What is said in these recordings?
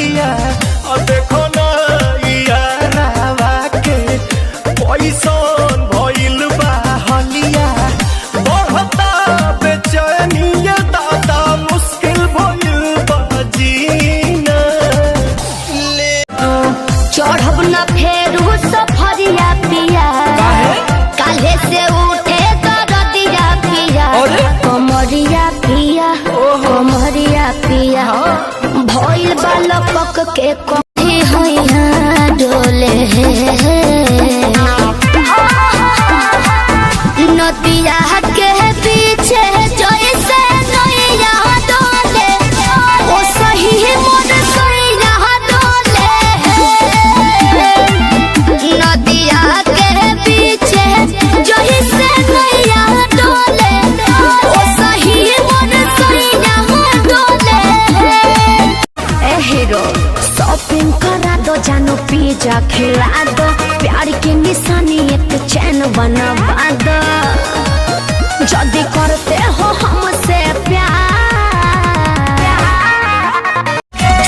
हलिया और देखो ना यारावा के पैसन भइल बा हलिया बढ़ता बेचैनिया दादा मुश्किल भइल बा जीना ले चढ़ब न फेरू सफरिया पिया काले से उठे दरदिया पिया कमरिया पिया कमरिया पिया भइल बालक के कथी होइया डोले नदिया के पीछे जैसे नैया डोले ओ सही मन सैया डोले नदिया के पीछे जैसे नैया डोले ओ सही मन सैया डोले। ए हीरो शॉपिंग करा दो जानो पिज्जा खिला दो प्यार की निशानी एक चैन बनवा दो जल्दी करते हो हमसे प्यार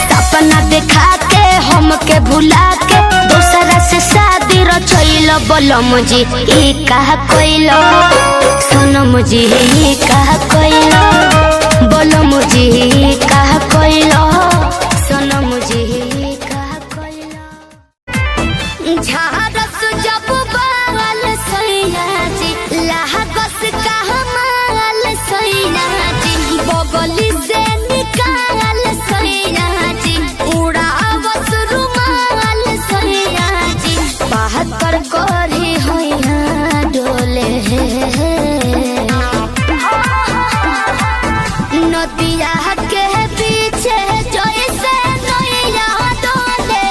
सपना दिखा के हमके भुला के दूसरा से शादी रचैल बोलम जी ई कहा कोइलो सोनम जी ई कहा कोइलो बोलम जी ई कहा कोइलो सोनम जी ई कहा कोइलो झारस जब बाल सैया जी लागस का हमाल सैया जी बगली से निकाल सैया जी उड़ावस रुमाल सैया जी बहत्तर करी होइया डोले नदिया के पीछे जैसे नैया डोले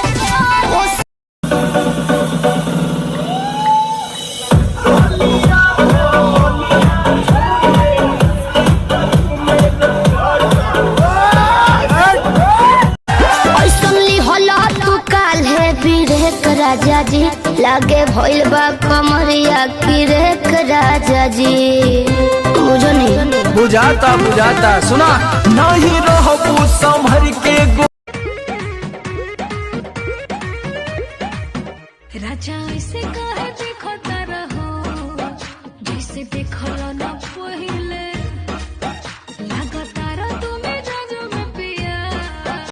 राजा जी लागे भइल बा कमरिया की रेख राजा जी बुझो नहीं बुझाता बुझाता सुना नहीं रहबू संभर के राजा ऐसे कहे देखता रहो जैसे देखल न पहिले